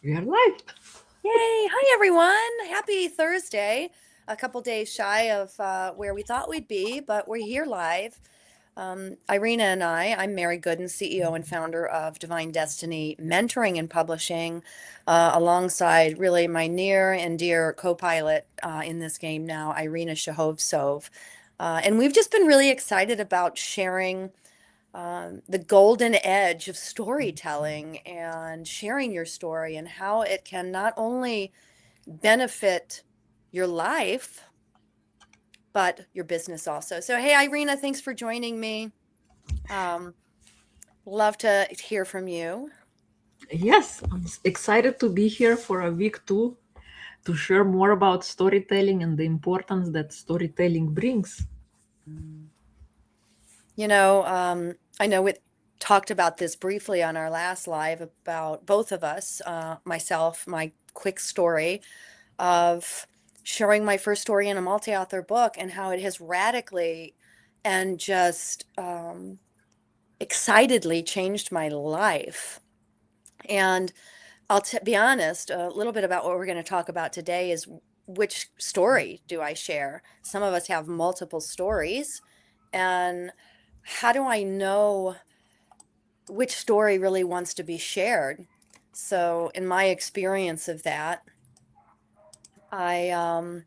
We are live. Yay! Hi, everyone. Happy Thursday. A couple days shy of where we thought we'd be, but we're here live. Irina and I'm Mary Gooden, CEO and founder of Divine Destiny Mentoring and Publishing, alongside really my near and dear co pilot in this game now, Irina Shehovsov. And we've just been really excited about sharing the golden edge of storytelling and sharing your story and how it can not only benefit your life, but your business also. So, hey, Irina, thanks for joining me. Um, Love to hear from you. Yes, I'm excited to be here for a week too to share more about storytelling and the importance that storytelling brings. Mm. You know, I know we talked about this briefly on our last live about both of us, myself, my quick story of sharing my first story in a multi-author book and how it has radically and just excitedly changed my life. And be honest, a little bit about what we're going to talk about today is which story do I share? Some of us have multiple stories. And how do I know which story really wants to be shared? So, in my experience of that, I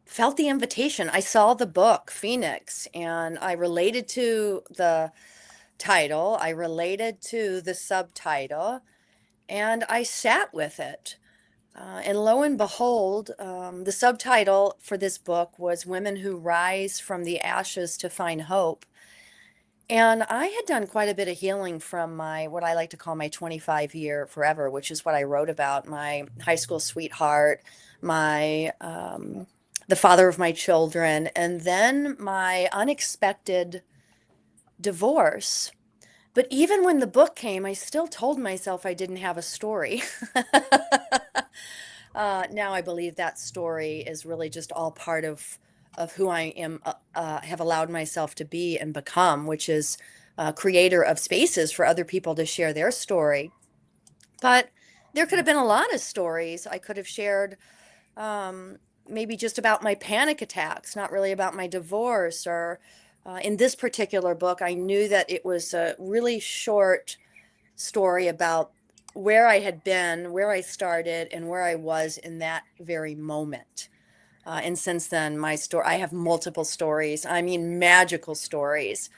felt the invitation. I saw the book, Phoenix, and I related to the title, I related to the subtitle, and I sat with it. And lo and behold, the subtitle for this book was Women Who Rise from the Ashes to Find Hope. And I had done quite a bit of healing from my, what I like to call my 25-year forever, which is what I wrote about my high school sweetheart, my, the father of my children, and then my unexpected divorce. But even when the book came, I still told myself I didn't have a story. Now I believe that story is really just all part of who I am, have allowed myself to be and become, which is creator of spaces for other people to share their story. But there could have been a lot of stories I could have shared, um, maybe just about my panic attacks, not really about my divorce. Or in this particular book, I knew that it was a really short story about where I had been, where I started, and where I was in that very moment. And since then, I have multiple stories. I mean, magical stories.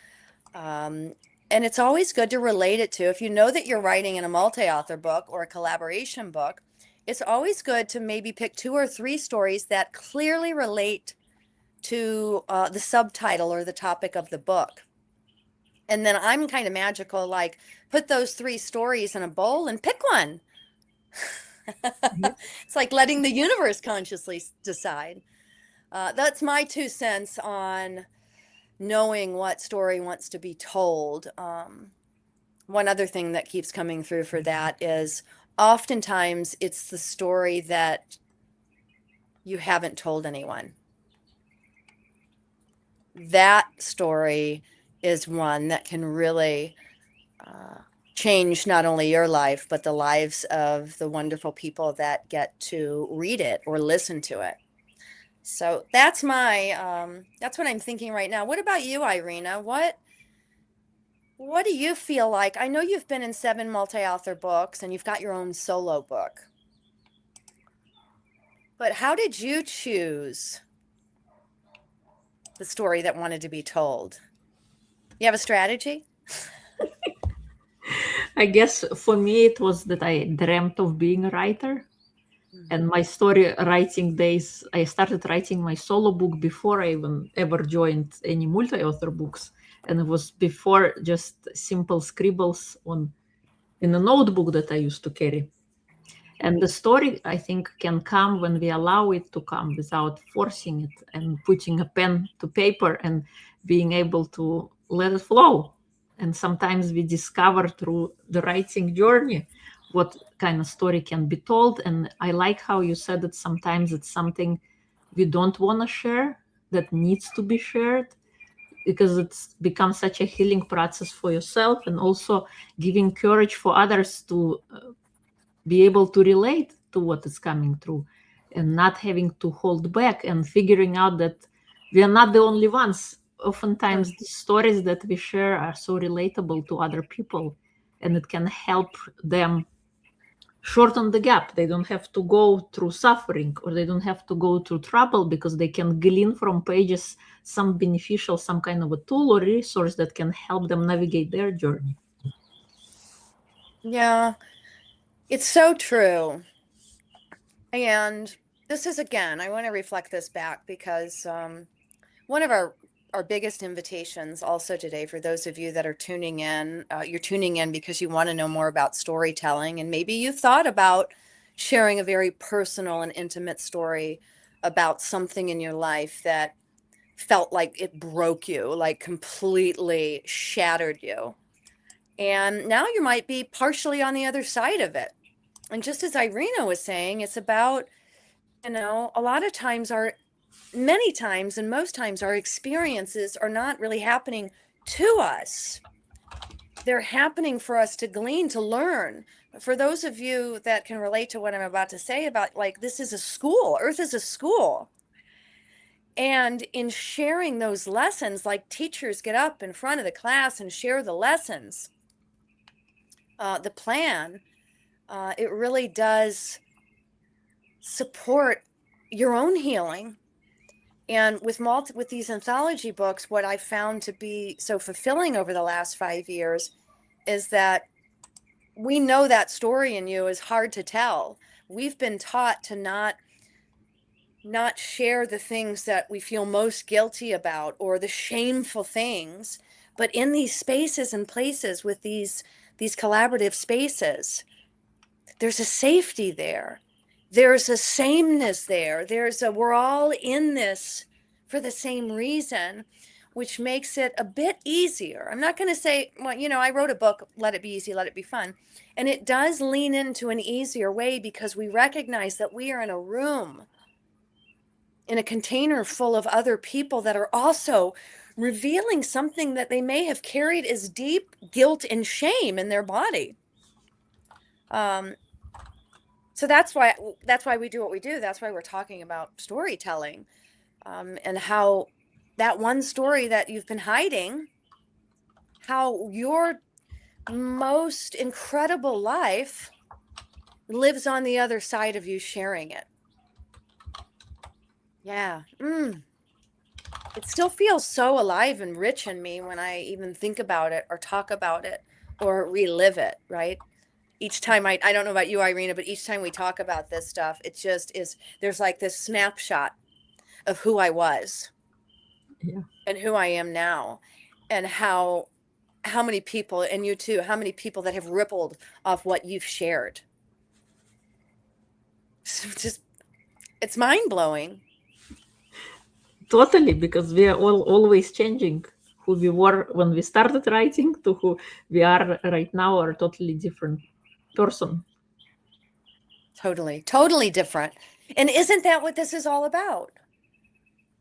Um, and it's always good to relate it to, if you know that you're writing in a multi-author book or a collaboration book, it's always good to maybe pick two or three stories that clearly relate to the subtitle or the topic of the book. And then I'm kind of magical, like put those three stories in a bowl and pick one. It's like letting the universe consciously decide. That's my 2 cents on knowing what story wants to be told. One other thing that keeps coming through for that is oftentimes it's the story that you haven't told anyone. That story is one that can really uh, change not only your life, but the lives of the wonderful people that get to read it or listen to it. So that's what I'm thinking right now. What about you, Irina? What do you feel like? I know you've been in 7 multi-author books and you've got your own solo book, but how did you choose the story that wanted to be told? You have a strategy? I guess for me it was that I dreamt of being a writer. And my story writing days, I started writing my solo book before I even ever joined any multi-author books. And it was before just simple scribbles on in a notebook that I used to carry. And the story, I think, can come when we allow it to come without forcing it and putting a pen to paper and being able to let it flow. And sometimes we discover through the writing journey what kind of story can be told. And I like how you said that sometimes it's something we don't want to share that needs to be shared because it's become such a healing process for yourself and also giving courage for others to be able to relate to what is coming through, and not having to hold back, and figuring out that we are not the only ones. Oftentimes the stories that we share are so relatable to other people, and it can help them shorten the gap. They don't have to go through suffering, or they don't have to go through trouble, because they can glean from pages some beneficial, some kind of a tool or resource that can help them navigate their journey. Yeah, it's so true. And this is, again, I want to reflect this back, because one of our biggest invitations also today, for those of you that are tuning in, you're tuning in because you want to know more about storytelling, and maybe you thought about sharing a very personal and intimate story about something in your life that felt like it broke you, like completely shattered you. And now you might be partially on the other side of it. And just as Irina was saying, it's about, a lot of times many times and most times our experiences are not really happening to us. They're happening for us to glean, to learn. For those of you that can relate to what I'm about to say about, like, this is a school, Earth is a school. And in sharing those lessons, like teachers get up in front of the class and share the lessons, the plan, it really does support your own healing. And with these anthology books, what I found to be so fulfilling over the last 5 years is that we know that story in you is hard to tell. We've been taught to not share the things that we feel most guilty about, or the shameful things. But in these spaces and places, with these collaborative spaces, there's a safety there. There's a sameness there. We're all in this for the same reason, which makes it a bit easier. I'm not going to say, well, I wrote a book, Let It Be Easy, Let It Be Fun. And it does lean into an easier way, because we recognize that we are in a room, in a container full of other people that are also revealing something that they may have carried as deep guilt and shame in their body. So that's why we do what we do. That's why we're talking about storytelling, and how that one story that you've been hiding, how your most incredible life lives on the other side of you sharing it. Yeah. It still feels so alive and rich in me when I even think about it, or talk about it, or relive it, right? Each time I don't know about you, Irina, but each time we talk about this stuff, it just is, there's like this snapshot of who I was, and who I am now, and how many people, and you too, how many people that have rippled off what you've shared. It's mind-blowing. Totally, because we are all always changing. Who we were when we started writing to who we are right now are totally different person. Totally different. And isn't that what this is all about?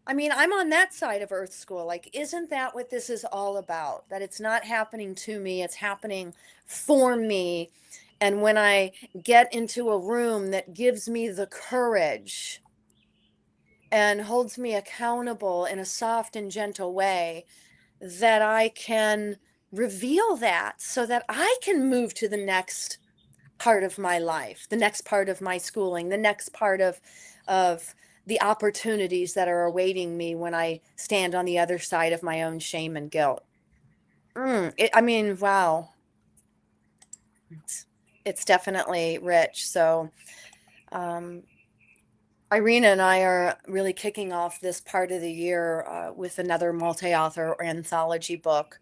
I mean, I'm on that side of Earth School. Like, isn't that what this is all about? That it's not happening to me, it's happening for me. And when I get into a room that gives me the courage and holds me accountable in a soft and gentle way, that I can reveal that, so that I can move to the next part of my life, the next part of my schooling, the next part of the opportunities that are awaiting me when I stand on the other side of my own shame and guilt. Wow. It's definitely rich. So, Irina and I are really kicking off this part of the year with another multi-author or anthology book.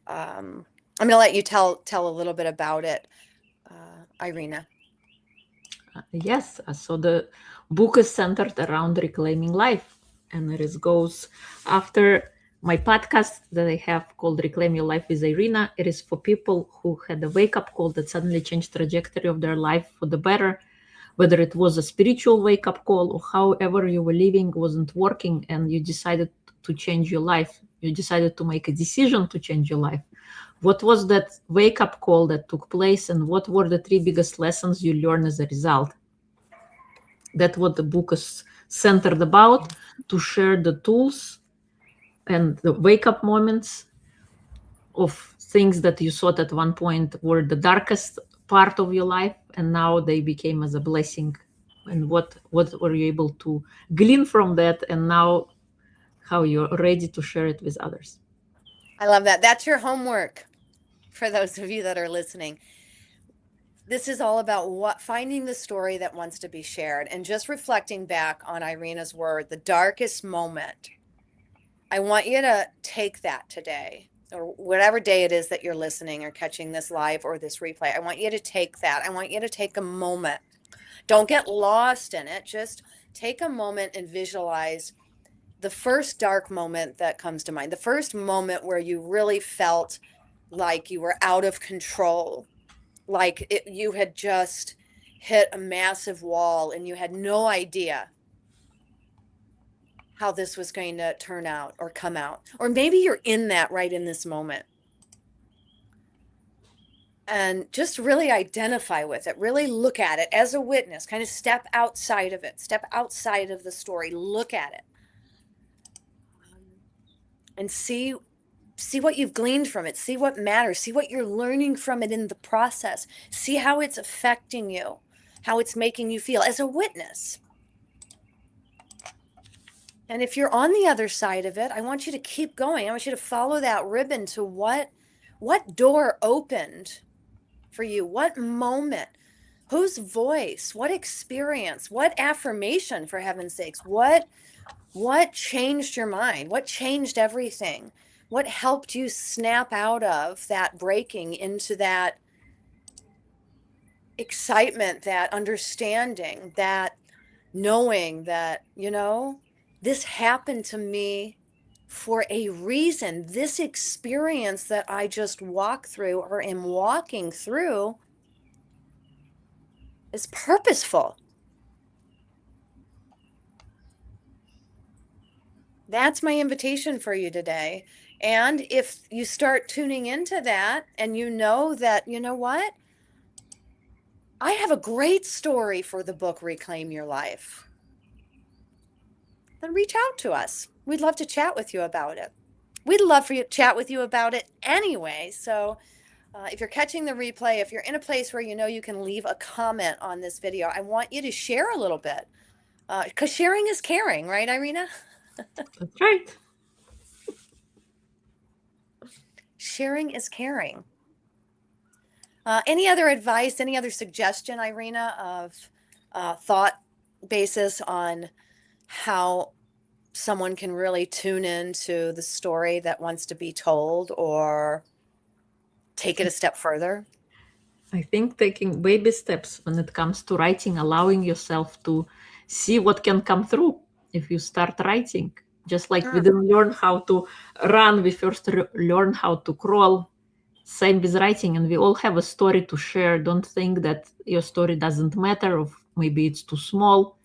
I'm going to let you tell a little bit about it, Irina. Yes, so the book is centered around reclaiming life, and it goes after my podcast that I have called Reclaim Your Life with Irina. It is for people who had a wake-up call that suddenly changed the trajectory of their life for the better, whether it was a spiritual wake-up call or however you were living wasn't working and you decided to change your life. You decided to make a decision to change your life. what was that wake-up call that took place, and what were the 3 biggest lessons you learned as a result? That's what the book is centered about, to share the tools and the wake-up moments of things that you thought at one point were the darkest part of your life, and now they became as a blessing. And what were you able to glean from that, and now how you're ready to share it with others. I love that. That's your homework for those of you that are listening. This is all about finding the story that wants to be shared, and just reflecting back on Irina's word, the darkest moment. I want you to take that today, or whatever day it is that you're listening or catching this live or this replay. I want you to take that. I want you to take a moment. Don't get lost in it. Just take a moment and visualize the first dark moment that comes to mind, the first moment where you really felt like you were out of control, like you had just hit a massive wall and you had no idea how this was going to turn out or come out. Or maybe you're in that right in this moment. And just really identify with it, really look at it as a witness, kind of step outside of it, step outside of the story, look at it. And see what you've gleaned from it, see what matters, see what you're learning from it in the process, see how it's affecting you, how it's making you feel as a witness. And if you're on the other side of it, I want you to keep going. I want you to follow that ribbon to what door opened for you, what moment, whose voice, what experience, what affirmation, for heaven's sakes, what changed your mind, what changed everything. What helped you snap out of that breaking into that excitement, that understanding, that knowing that, this happened to me for a reason. This experience that I just walked through or am walking through is purposeful. That's my invitation for you today. And if you start tuning into that and you know that, you know what? I have a great story for the book, Reclaim Your Life. Then reach out to us. We'd love to chat with you about it. We'd love for you to chat with you about it anyway. So if you're catching the replay, if you're in a place where you know you can leave a comment on this video, I want you to share a little bit. Because sharing is caring, right, Irina? That's right. Sharing is caring. Any other advice, any other suggestion, Irina, of thought basis on how someone can really tune into the story that wants to be told or take it a step further? I think taking baby steps when it comes to writing, allowing yourself to see what can come through if you start writing. Just like we didn't learn how to run, we first learn how to crawl. Same with writing, and we all have a story to share. Don't think that your story doesn't matter, or maybe it's too small,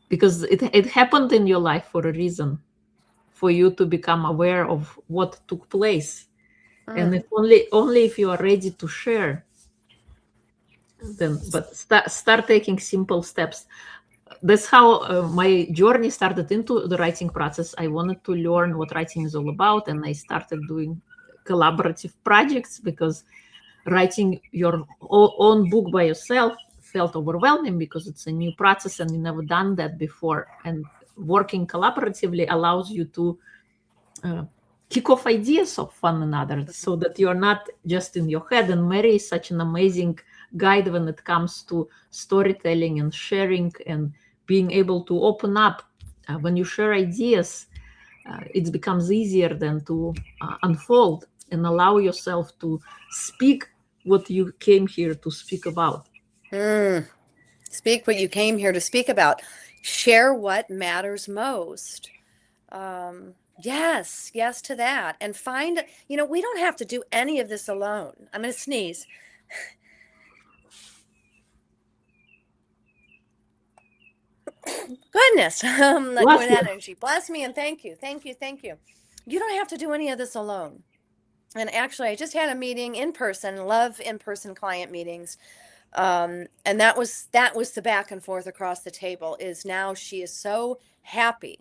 because it happened in your life for a reason, for you to become aware of what took place. And if only if you are ready to share, then but start taking simple steps. That's how my journey started into the writing process. I wanted to learn what writing is all about, and I started doing collaborative projects, because writing your own book by yourself felt overwhelming, because it's a new process and you never done that before. And working collaboratively allows you to kick off ideas of one another, so that you're not just in your head. And Mary is such an amazing guide when it comes to storytelling and sharing and being able to open up. When you share ideas, it becomes easier then to unfold and allow yourself to speak what you came here to speak about. Speak what you came here to speak about. Share what matters most. Yes to that. And find, we don't have to do any of this alone. I'm going to sneeze. Goodness. With energy. Bless me and thank you. Thank you. Thank you. You don't have to do any of this alone. And actually, I just had a meeting in person, love in-person client meetings. And that was the back and forth across the table. Is now she is so happy.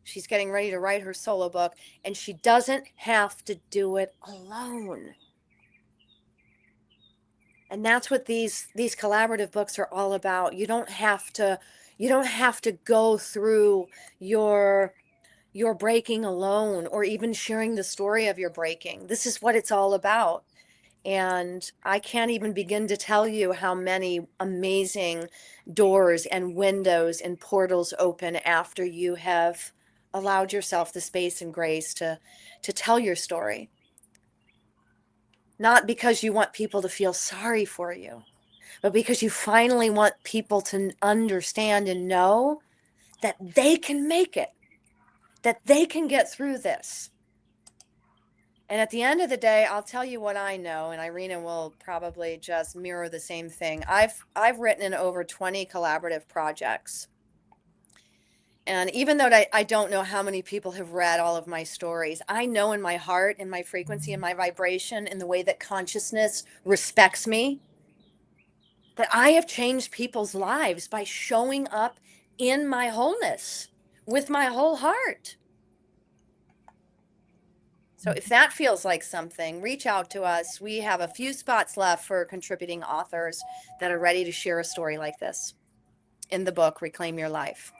She's getting ready to write her solo book, and she doesn't have to do it alone. And that's what these collaborative books are all about. You don't have to go through your breaking alone, or even sharing the story of your breaking. This is what it's all about. And I can't even begin to tell you how many amazing doors and windows and portals open after you have allowed yourself the space and grace to tell your story. Not because you want people to feel sorry for you, but because you finally want people to understand and know that they can make it, that they can get through this. And at the end of the day, I'll tell you what I know, and Irina will probably just mirror the same thing. I've written in over 20 collaborative projects. And even though I don't know how many people have read all of my stories, I know in my heart, in my frequency, in my vibration, in the way that consciousness respects me, that I have changed people's lives by showing up in my wholeness with my whole heart. So if that feels like something, reach out to us. We have a few spots left for contributing authors that are ready to share a story like this in the book, Reclaim Your Life.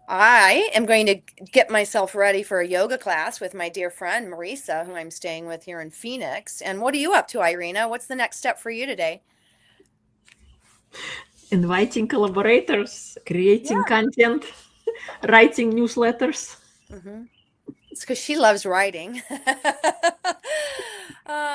I am going to get myself ready for a yoga class with my dear friend, Marisa, who I'm staying with here in Phoenix. And what are you up to, Irina? What's the next step for you today? Inviting collaborators, creating content, writing newsletters. Mm-hmm. It's because she loves writing.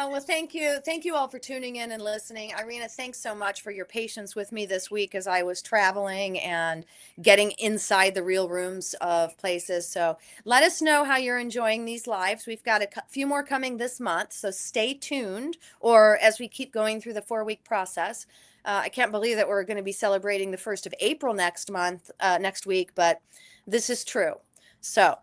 Well, thank you. Thank you all for tuning in and listening. Irina, thanks so much for your patience with me this week as I was traveling and getting inside the real rooms of places. So let us know how you're enjoying these lives. We've got a few more coming this month, so stay tuned, or as we keep going through the 4-week process. I can't believe that we're going to be celebrating the 1st of April next week, but this is true. So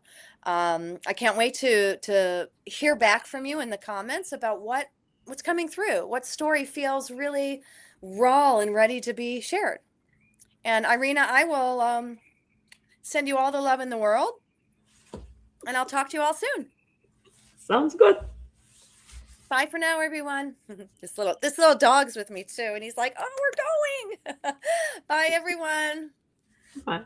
I can't wait to hear back from you in the comments about what's coming through, what story feels really raw and ready to be shared. And Irina, I will send you all the love in the world, and I'll talk to you all soon. Sounds good. Bye for now, everyone. This little dog's with me too, and he's like, "Oh, we're going." Bye, everyone. Bye.